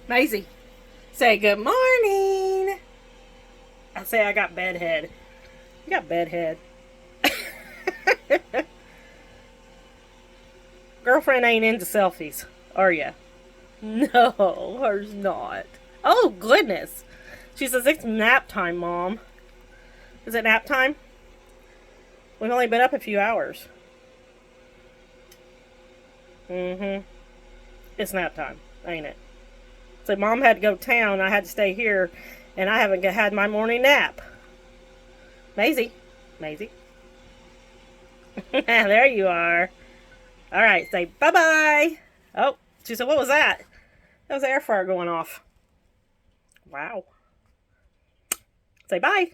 Maisy, say good morning. I say I got bedhead. You got bedhead. Girlfriend ain't into selfies, are ya? No, hers not. Oh, goodness. She says it's nap time, Mom. Is it nap time? We've only been up a few hours. Mm-hmm. It's nap time, ain't it? So Mom had to go to town. I had to stay here, and I haven't had my morning nap. Maisy. Maisy. There you are. All right, say bye-bye. Oh, she said, what was that? That was the air fryer going off. Wow. Say bye.